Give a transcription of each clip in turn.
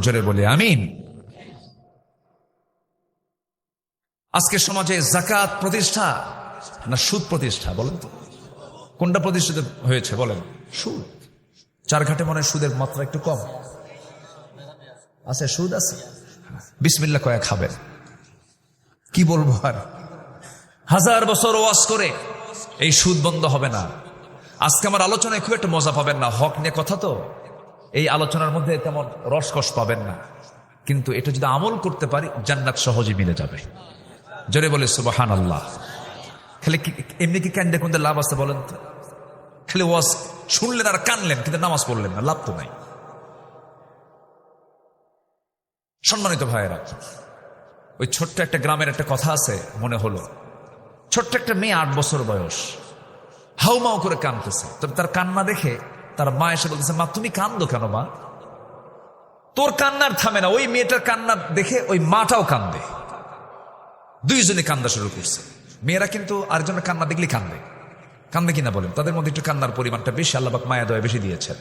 জোরে বলি আমিন। আজকে সমাজে যাকাত প্রতিষ্ঠা না সুদ প্রতিষ্ঠা, বলেন তো কোনটা প্রতিষ্ঠিত হয়েছে বলেন? সুদ। চারঘাটে মনে হয় সুদের মাত্রা একটু কম আছে, সুদ আছে, বিসমিল্লাহ কয়া খাবেন। কি বলবো আর, 1000 বছর ওয়াজ করে এই সুদ বন্ধ হবে না। আজকে আমার আলোচনায় খুব একটা মজা পাবেন না, হক নিয়ে কথা তো, এই আলোচনার মধ্যে তেমন রসকস পাবেন না, কিন্তু এটা যদি আমল করতে পারি জান্নাত সহজে মিলে যাবে। জোরে বলে সুবহানাল্লাহ। খালি এমনি কি কান্দে কোনতে লাভ আছে বলেন তো? খালি ওয়াজ শুনলেন আর কানলেন কিন্তু নামাজ পড়লেন না, লাভ তো নাই। সম্মানিত ভাইয়েরা, ওই ছোট্ট একটা গ্রামের একটা কথা আছে মনে হলো। ছোট্ট একটা মেয়ে 8 বছর বয়স, হাউমাউ করে কাঁদতেছে। তবে তার কান্না দেখে তার মা এসে বলতেছে, মা তুমি কান্দো কেন মা? তোর কান্নার থামে না, ওই মেয়েটার কান্না দেখে ওই মাটাও কান্দে। দুইজনে কান্দা শুরু করছে। মেয়েরা কিন্তু আরেকজনের কান্না দেখলে কান্দে, কান্দে কিনা বলেন? তাদের মধ্যে একটু কান্নার পরিমাণটা বেশি, আল্লাহ পাক মায়া দয়া বেশি দিয়েছেন।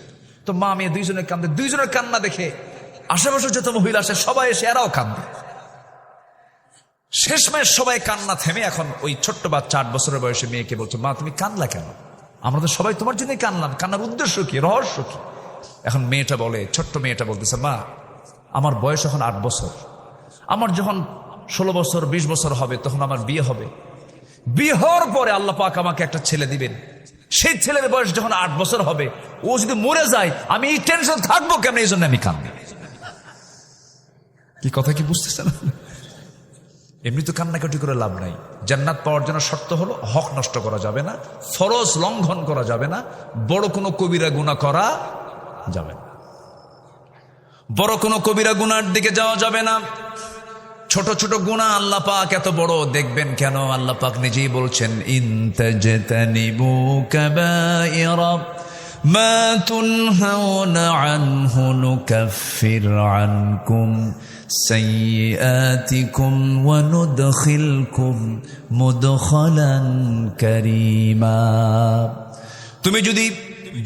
তো মা মেয়ে দুইজনে কান্দে। দুইজনের কান্না দেখে আশেপাশে যত মহিলা আসে সবাই এসে এরাও কান্দে। শেষমেশ সবাই কান্না থেমে এখন ওই ছোট্ট বাচ্চা 8 বছরের বয়সে মেয়েকে বলছে, মা তুমি কান্দলা কেন? আমরা তো সবাই তোমার জন্যই কানলাম, কান্নার উদ্দেশ্য কি, রহস্য কি? এখন মেয়েটা বলে, ছোট্ট মেয়েটা বলতেছে, মা আমার বয়স এখন 8 বছর, আমার যখন 16 বছর 20 বছর হবে তখন আমার বিয়ে হবে। বিয়ে হওয়ার পরে আল্লাহ পাক আমাকে একটা ছেলে দিবেন, সেই ছেলের বয়স যখন 8 বছর হবে, ও যদি মরে যায় আমি এই টেনশন থাকবো কেমন? এই জন্য আমি কান্দি। কি কথা কি বুঝতেছেন? এমনি তো কান্নাকাটি করে লাভ নাই। জান্নাত পাওয়ার জন্য শর্ত হলো হক নষ্ট করা যাবে না, ফরজ লঙ্ঘন করা যাবে না, বড় কোনো কবিরা গুনাহ করা যাবে না, বড় কোনো কবিরা গুনার দিকে যাওয়া যাবে না। ছোট ছোট গুনাহ আল্লাহ পাক এত বড় দেখবেন কেন? আল্লাহ পাক নিজেই বলছেন, ইন তাজতানিবু কাবাইরা মা তুনহাউনা আনহু নুকাফির আনকুম সাইয়্যাতিকুম ওয়া নুদখিলকুম মুদখালান কারীমা। তুমি যদি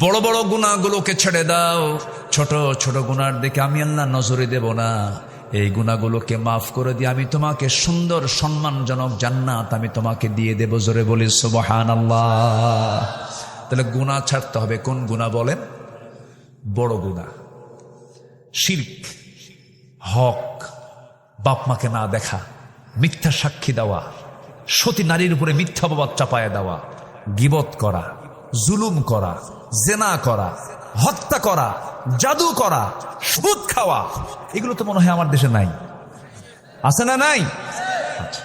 বড় বড় গুনাহগুলোকে ছেড়ে দাও, ছোট ছোট গুনার দিকে আমি আল্লাহ নজরে দেব না। এই গুনাহগুলোকে মাফ করে দিয়ে আমি তোমাকে সুন্দর সম্মানজনক জান্নাত আমি তোমাকে দিয়ে দেব। জোরে বলি সুবহানাল্লাহ। তাহলে গুনাহ ছাড়তে হবে। কোন গুনাহ বলেন? বড় গুনাহ, শিরক, হক, বাপ মাকে না দেখা, মিথ্যা সাক্ষী দেওয়া, সতী নারীর উপরে মিথ্যা অপবাদ চাপায়া দেওয়া, গীবত করা, জুলুম করা, জেনা করা, হত্যা করা, জাদু করা, সুদ খাওয়া, এগুলো তো মনে হয় আমার দেশে নাই, আছে না? নাই। আচ্ছা,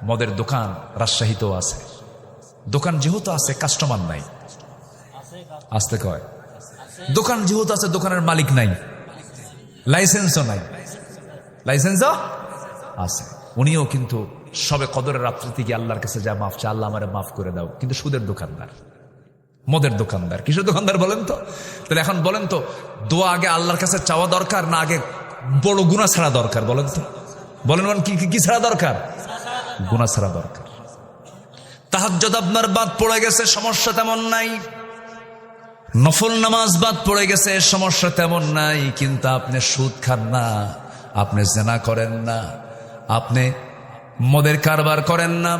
মদের দোকান রাজশাহীতেও আছে। দোকান যেহেতু আছে কাস্টমার নাই, আসতে কয়। দোকান যেহেতু আছে দোকানের মালিক নাই, লাইসেন্সও নাই। লাইসেন্সও আছে, উনিও কিন্তু সবে কদরের রাত্রি থেকে আল্লাহর কাছে যা মাফ চা, আল্লাহ আমারে মাফ করে দাও, কিন্তু সুদের দোকানদার, মদের দোকানদার। কিসের দোকানদার বলেন তো? তাহলে এখন বলেন তো, দোয়া আগে আল্লাহর কাছে চাওয়া দরকার না আগে বড় গুনাহ ছাড়া দরকার? বলেন তো, বলেন কি ছাড়া দরকার? গুনাহ ছাড়া দরকার। তাহাজ্জুদ আপনার বাদ পড়ে গেছে, সমস্যা তেমন নাই। নফল নামাজ বাদ পড়ে গেছে, সমস্যা তেমন নাই। কিন্তু আপনি সুদ খান না, আপনি জেনা করেন না, আপনি মদের কারবার করেন না,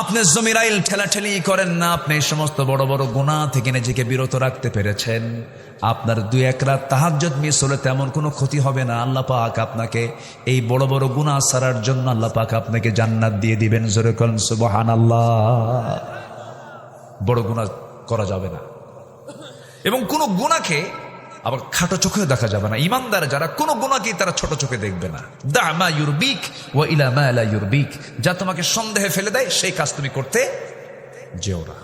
আপনি জমির আইল ঠেলাঠেলি করেন না, আপনি এই সমস্ত বড় বড় গুনাহ থেকে নিজেকে বিরত রাখতে পেরেছেন, আপনার 2-1 রাত তাহাজ্জুদ মিস হলে তেমন কোনো ক্ষতি হবে না। আল্লাহ পাক আপনাকে এই বড় বড় গুনাহ ছাড়ার জন্য আল্লাহ পাক আপনাকে জান্নাত দিয়ে দিবেন। জোরে বলেন সুবহানাল্লাহ। বড় গুনাহ করা যাবে না, এবং কোন গুনাহকে আবার খাটো চোখে দেখা যাবে না। ইমানদার যারা কোন গুনাহকে তারা ছোট চোখে দেখবে না। দা মা ইউরবিক ওয়া ইলা মা লা ইউরবিক, যা তোমাকে সন্দেহে ফেলে দেয় সেই কাজ তুমি করতে যেও না।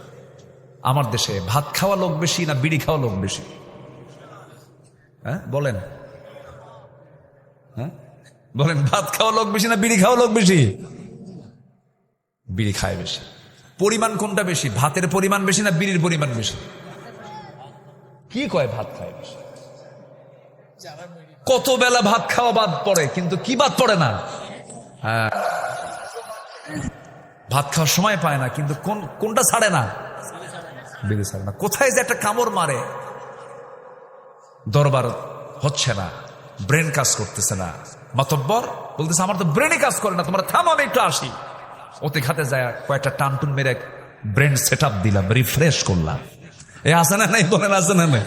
আমার দেশে ভাত খাওয়া লোক বেশি না বিড়ি খাওয়া লোক বেশি? হ্যাঁ বলেন, হ্যাঁ বলেন, ভাত খাওয়া লোক বেশি না বিড়ি খাওয়া লোক বেশি? বিড়ি খায় বেশি। পরিমাণ কোনটা বেশি? ভাতের পরিমাণ বেশি না বিড়ির পরিমাণ বেশি? কি কয়? ভাত খায় বেশি। কত বেলা ভাত খাওয়া বাদ পড়ে, কিন্তু কি বাদ পড়ে না? হ্যাঁ, ভাত খাওয়ার সময় পায় না, কিন্তু কোনটা ছাড়ে না? বিড়ি ছাড়ে না। কোথায় যে একটা কামড় মারে, দরবার হচ্ছে না, ব্রেন কাজ করতেছে না। মাতব্বর বলতেছে আমার তো ব্রেনে কাজ করে না, তোমরা থামো, আমি একটু আসি। ওতে খাতে যায় কয়েকটা টানটুন মেরে ব্রেন সেট আপ দিলাম, রিফ্রেশ করলাম। এ আসে না নাই বলেন, আসে না নাই?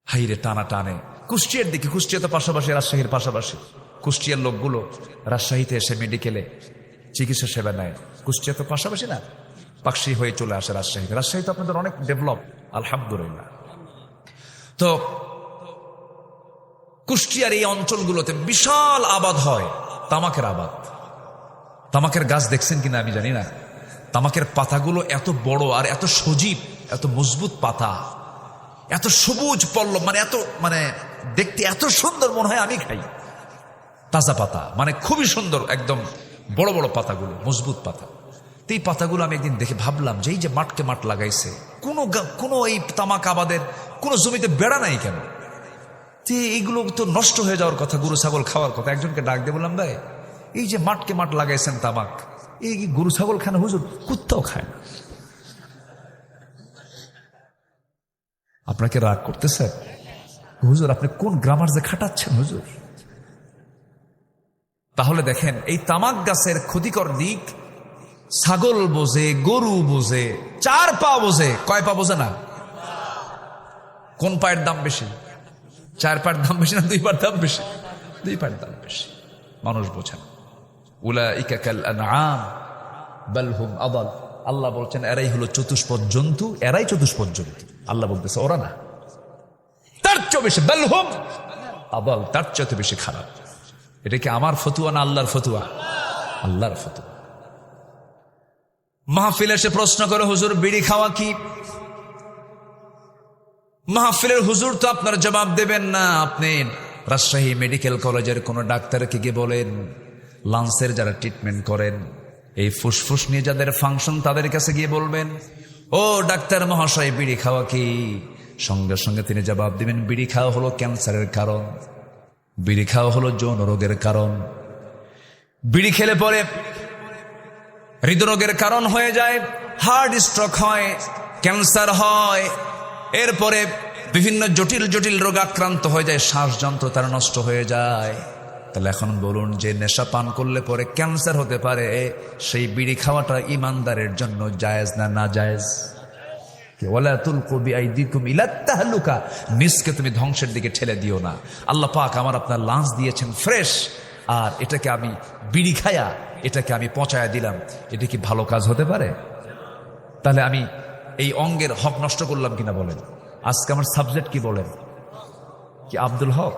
হাইরে টানা টানে কুষ্টিয়ার দিকে। কুষ্টিয়া তো পাশাপাশি, রাজশাহীর পাশাপাশি। কুষ্টিয়ার লোকগুলো রাজশাহীতে এসে মেডিকেলে চিকিৎসা সেবা নেয়। কুষ্টিয়া তো পাশাপাশি না, পাকশি হয়ে চলে আসে রাজশাহীতে। রাজশাহী তো আপনাদের অনেক ডেভেলপ, আলহামদুলিল্লাহ। তো কুষ্টিয়ার এই অঞ্চলগুলোতে বিশাল আবাদ হয়, তামাকের আবাদ। তামাকের গাছ দেখছেন কিনা আমি জানি না। তামাকের পাতাগুলো এত বড় আর এত সজীব, এত মজবুত পাতা, এত সবুজ পল্লব, মানে দেখতে এত সুন্দর, মনে হয় আমি খাই। তাজা পাতা, মানে খুবই সুন্দর, একদম বড় বড় পাতাগুলো, মজবুত পাতা। তো এই পাতাগুলো আমি একদিন দেখে ভাবলাম যে এই যে মাঠকে মাঠ লাগাইছে, কোনো এই তামাক আবাদের কোনো জমিতে বেড়া নাই কেন? যে এইগুলো তো নষ্ট হয়ে যাওয়ার কথা, গরু ছাগল খাওয়ার কথা। একজনকে ডাক দিয়ে বললাম, ভাই এই যে মাঠকে মাঠ লাগাইছেন তামাক, এই গরু ছাগল খায় না? হুজুর কুত্তাও খায় না। আপনাকে রাগ করতেছে হুজুর? আপনি কোন গ্রামার যে খাটাচ্ছেন হুজুর? তাহলে দেখেন এই তামাক গাছের ক্ষতিকর দিক ছাগল বোঝে, গরু বোঝে, 4 পা বোঝে। কয় পা বোঝে না? কোন পায়ের দাম বেশি? 4 পায়ের দাম বেশি না 2 পায়ের দাম বেশি? 2 পায়ের দাম বেশি। মানুষ বোঝে না। উলাইকা কাল আনআম বাল হুম আদাল। আল্লাহ বলছেন এরাই হলো চতুষ্পদ জন্তু, এরাই চতুষ্পদ জন্তু। আল্লাহ বলতেছে ওরা না, তার চেয়ে বেশি, বাল হুম আদাল, তার চেয়ে বেশি খারাপ। এটা কি আমার ফতুয়া না আল্লাহর ফতুয়া? আল্লাহর ফতুয়া। মাহফিলে এসে প্রশ্ন করে হুজুর বিড়ি খাওয়া কি? মাহফিলের হুজুর তো আপনার জবাব দেবেন না। আপনি রাজশাহী মেডিকেল কলেজের কোন ডাক্তারকে গিয়ে বলেন, লাংসের যারা ট্রিটমেন্ট করেন, এই ফুসফুস নিয়ে যাদের ফাংশন, তাদের কাছে গিয়ে বলবেন, ও ডাক্তার মহাশয় বিড়ি খাওয়া কি? সঙ্গে সঙ্গে তিনি জবাব দিবেন, বিড়ি খাওয়া হলো ক্যান্সারের কারণ, বিড়ি খাওয়া হলো যৌন রোগের কারণ, বিড়ি খেলে পরে হৃদরোগের কারণ হয়ে যায়, হার্ট স্ট্রোক হয়, ক্যান্সার হয়, এরপরে বিভিন্ন জটিল জটিল রোগ আক্রান্ত হয়ে যায়, শ্বাসযন্ত্র তার নষ্ট হয়ে যায়। তাহলে এখন বলুন, যে নেশা পান করলে পরে ক্যান্সার হতে পারে, সেই বিড়ি খাওয়াটা ইমানদারের জন্য জায়েজ না না জায়েজ? ওয়ালা তুলকু বিআইদিকুম ইলা তাহলুকা, নিজকে তুমি ধ্বংসের দিকে ঠেলে দিও না। আল্লাহ পাক আমার আপনার লাঞ্চ দিয়েছেন ফ্রেশ, আর এটাকে আমি বিড়ি খায়া এটাকে আমি পচায়া দিলাম, এটা কি ভালো কাজ হতে পারে? তাহলে আমি এই অঙ্গের হক নষ্ট করলাম কিনা বলেন? আজকে আমার সাবজেক্ট কি বলেন? কি আব্দুল হক?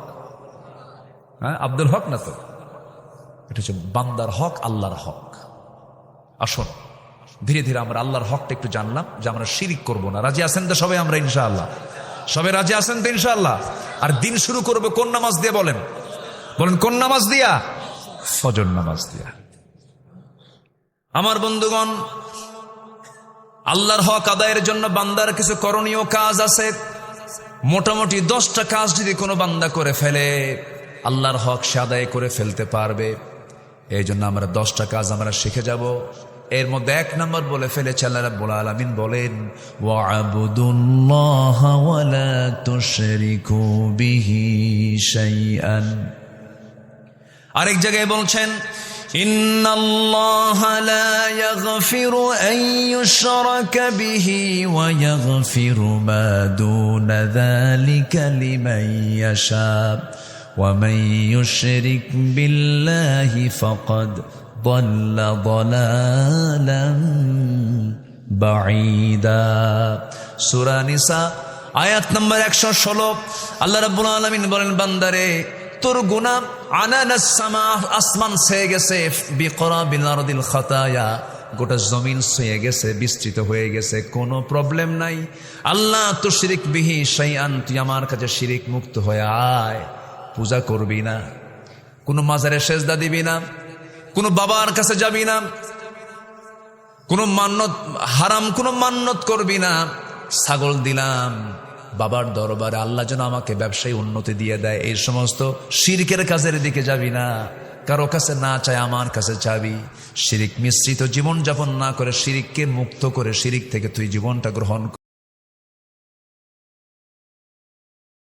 হ্যাঁ, আব্দুল হক না তো, এটা হচ্ছে বান্দার হক, আল্লাহর হক। আসুন ধীরে ধীরে আমরা আল্লাহর হকটা একটু জানলাম, যে আমরা শিরিক করব না। রাজি আছেন তো সবাই? আমরা ইনশাআল্লাহ সবাই রাজি আছেন তো ইনশাআল্লাহ? আর দিন শুরু করবে কোন নামাজ দিয়ে বলেন? বলেন কোন নামাজ দিয়া? ফজর নামাজ দিয়া। আমার বন্ধুগণ, আল্লাহর হক আদায়ের জন্য বান্দার কিছু করণীয় কাজ আছে। মোটামুটি 10টা কাজ যদি কোনো বান্দা করে ফেলে, আল্লাহর হক সে আদায় করে ফেলতে পারবে। এই জন্য আমরা 10টা কাজ আমরা শিখে যাব। এর মধ্যে 1 নম্বর বলে ফেলেছে, আল্লাহ রাব্বুল আলামিন বলেন, ওয়া'বুদুল্লাহা ওয়া লা তুশরিকু বিহি শাইআন। আরেক জায়গায় বলছেন, ইন্নাল্লাহা লা ইয়াগফিরু আন ইউশরাকা বিহি ওয়া ইয়াগফিরু মা দুনা যালিকা লিমান ইয়াশা ওয়া মান ইউশরিক বিল্লাহি ফাকাদ ضل ضلالا بعيدا। সূরা নিসা আয়াত নম্বর 116। আল্লাহ রাব্বুল আলামিন বলেন, বান্দারে তোর গুনাহ আনানাস সামা, আসমান ছেয়ে গেছে, বিকরাবিল আরদিল খাতায়া, গোটা জমিন ছেয়ে গেছে, বিস্তৃত হয়ে গেছে, কোনো প্রবলেম নাই। আল্লাহ তুশরিক বিহি শাইআন, তুই আমার কাছে শিরিক মুক্ত হয়ে আয়। পূজা করবি না, কোনো মাজারে সেজদা দিবি না, কোনো বাবার কাছে যাবি না, কোনো মান্নত, হারাম কোনো মান্নত করবি না। ছাগল দিলাম বাবার দরবারে, আল্লাহ যেন আমাকে ব্যবসায়ী উন্নতি দিয়ে দেয়, এই সমস্ত শিরকের কাজের দিকে যাবি না। কারো কাছে না চাই, আমার কাছে চাবি। শিরিক মিশ্রিত জীবন যাপন না করে, শিরিককে মুক্ত করে শিরিক থেকে তুই জীবনটা গ্রহণ